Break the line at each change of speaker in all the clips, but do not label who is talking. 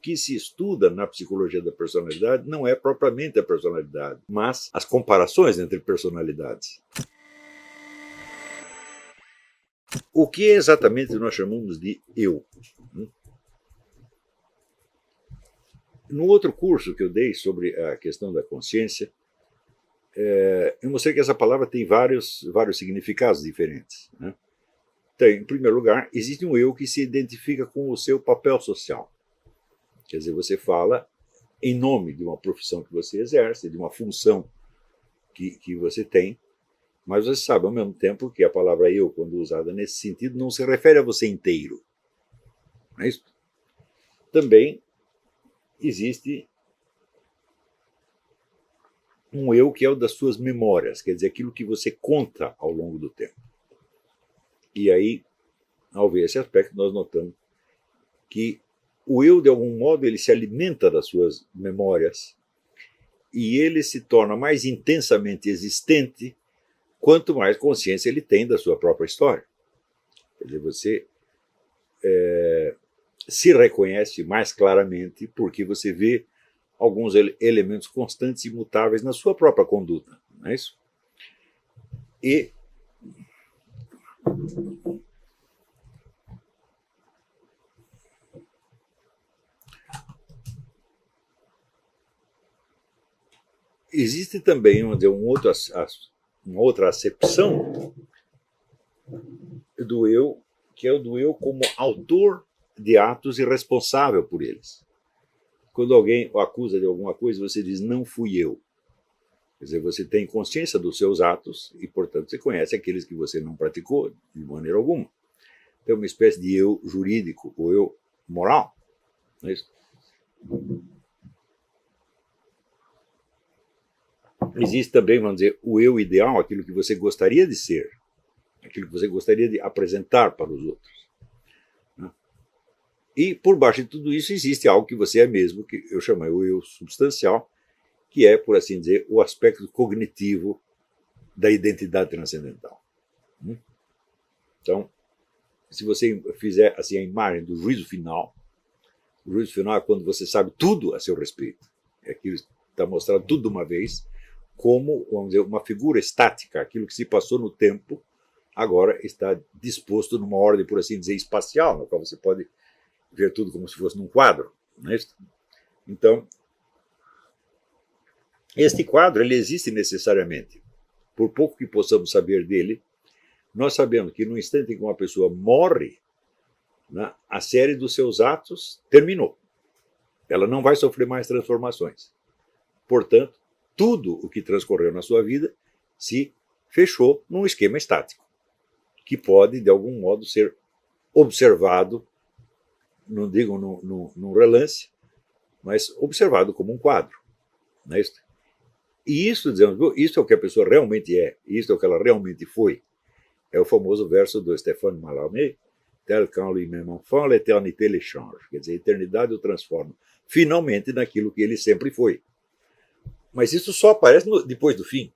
que se estuda na psicologia da personalidade não é propriamente a personalidade, mas as comparações entre personalidades. O que exatamente nós chamamos de eu? No outro curso que eu dei sobre a questão da consciência, eu mostrei que essa palavra tem vários significados diferentes. Então, em primeiro lugar, existe um eu que se identifica com o seu papel social. Quer dizer, você fala em nome de uma profissão que você exerce, de uma função que você tem, mas você sabe ao mesmo tempo que a palavra eu, quando usada nesse sentido, não se refere a você inteiro. Não é isso? Também existe um eu que é o das suas memórias, quer dizer, aquilo que você conta ao longo do tempo. E aí, ao ver esse aspecto, nós notamos que o eu, de algum modo, ele se alimenta das suas memórias e ele se torna mais intensamente existente quanto mais consciência ele tem da sua própria história. Quer dizer, você se reconhece mais claramente porque você vê alguns elementos constantes e imutáveis na sua própria conduta. Não é isso? E existe também uma outra acepção do eu, que é o do eu como autor de atos e responsável por eles. Quando alguém o acusa de alguma coisa, você diz, não fui eu. Quer dizer, você tem consciência dos seus atos e, portanto, você conhece aqueles que você não praticou de maneira alguma. Tem uma espécie de eu jurídico, ou eu moral. Não é isso? Existe também, vamos dizer, o eu ideal, aquilo que você gostaria de ser, aquilo que você gostaria de apresentar para os outros. E por baixo de tudo isso existe algo que você é mesmo, que eu chamo o eu substancial, que é, por assim dizer, o aspecto cognitivo da identidade transcendental. Então, se você fizer assim a imagem do juízo final, o juízo final é quando você sabe tudo a seu respeito. É aquilo que está mostrado tudo de uma vez, como, vamos dizer, uma figura estática, aquilo que se passou no tempo, agora está disposto numa ordem, por assim dizer, espacial, na qual você pode ver tudo como se fosse num quadro. Não é isso? Então, este quadro ele existe necessariamente. Por pouco que possamos saber dele, nós sabemos que no instante em que uma pessoa morre, né, a série dos seus atos terminou. Ela não vai sofrer mais transformações. Portanto, tudo o que transcorreu na sua vida se fechou num esquema estático, que pode, de algum modo, ser observado, não digo num relance, mas observado como um quadro. Não é isso? E isso, dizemos, isso é o que a pessoa realmente é, isso é o que ela realmente foi. É o famoso verso do Stéphane Mallarmé, tel qu'en lui-même enfant, l'éternité le change. Quer dizer, a eternidade o transforma finalmente naquilo que ele sempre foi. Mas isso só aparece depois do fim.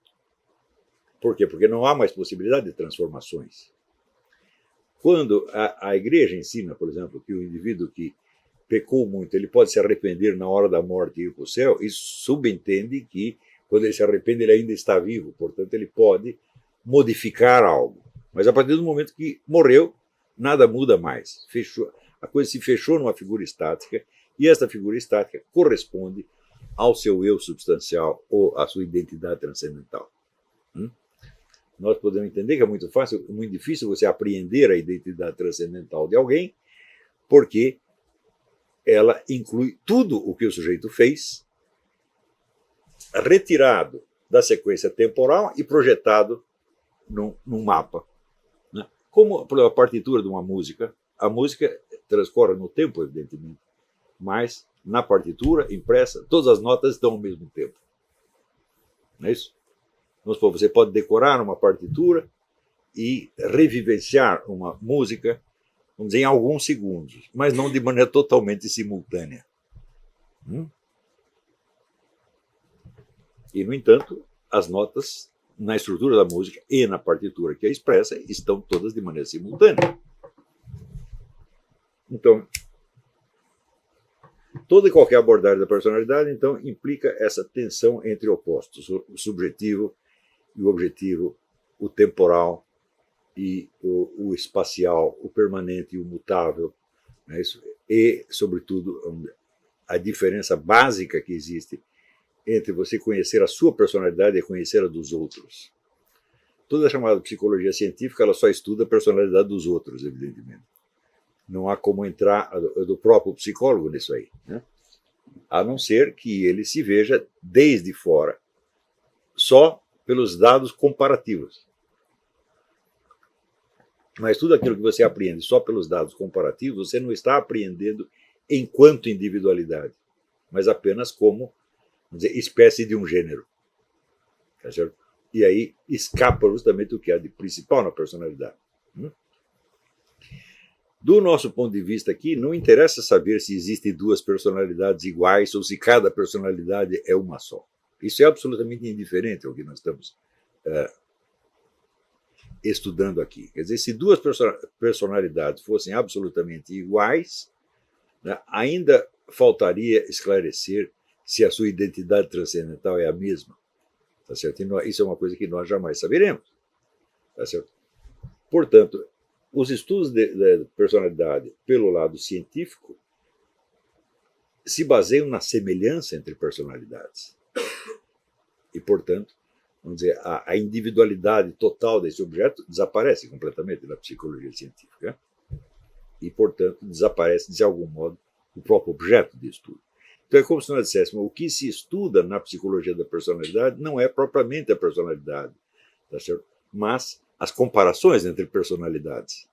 Por quê? Porque não há mais possibilidade de transformações. Quando a igreja ensina, por exemplo, que o indivíduo que pecou muito, ele pode se arrepender na hora da morte e ir para o céu, isso subentende que, quando ele se arrepende, ele ainda está vivo. Portanto, ele pode modificar algo. Mas a partir do momento que morreu, nada muda mais. Fechou, a coisa se fechou numa figura estática, e esta figura estática corresponde ao seu eu substancial ou à sua identidade transcendental. Nós podemos entender que é muito fácil, muito difícil você apreender a identidade transcendental de alguém, porque ela inclui tudo o que o sujeito fez, retirado da sequência temporal e projetado num mapa. Né? Como a partitura de uma música, a música transcorre no tempo, evidentemente, mas na partitura impressa, todas as notas estão ao mesmo tempo. Não é isso? Você pode decorar uma partitura e revivenciar uma música, vamos dizer, em alguns segundos, mas não de maneira totalmente simultânea. E, no entanto, as notas na estrutura da música e na partitura que é expressa estão todas de maneira simultânea. Então, Toda e qualquer abordagem da personalidade, então, implica essa tensão entre opostos, o subjetivo e o objetivo, o temporal e o espacial, o permanente e o mutável, né? E, sobretudo, a diferença básica que existe entre você conhecer a sua personalidade e conhecer a dos outros. Toda a chamada psicologia científica ela só estuda a personalidade dos outros, evidentemente. Não há como entrar do próprio psicólogo nisso aí, né? A não ser que ele se veja desde fora, só pelos dados comparativos. Mas tudo aquilo que você aprende só pelos dados comparativos, você não está apreendendo enquanto individualidade, mas apenas como, vamos dizer, espécie de um gênero. Tá certo? E aí escapa justamente o que há de principal na personalidade. Do nosso ponto de vista aqui, não interessa saber se existem duas personalidades iguais ou se cada personalidade é uma só. Isso é absolutamente indiferente ao que nós estamos estudando aqui. Quer dizer, se duas personalidades fossem absolutamente iguais, né, ainda faltaria esclarecer se a sua identidade transcendental é a mesma. Tá certo? Isso é uma coisa que nós jamais saberemos. Tá certo? Portanto, os estudos de personalidade pelo lado científico se baseiam na semelhança entre personalidades. E, portanto, vamos dizer, a individualidade total desse objeto desaparece completamente na psicologia científica. E, portanto, desaparece, de algum modo, o próprio objeto de estudo. Então é como se nós disséssemos, o que se estuda na psicologia da personalidade não é propriamente a personalidade, tá certo? Mas as comparações entre personalidades.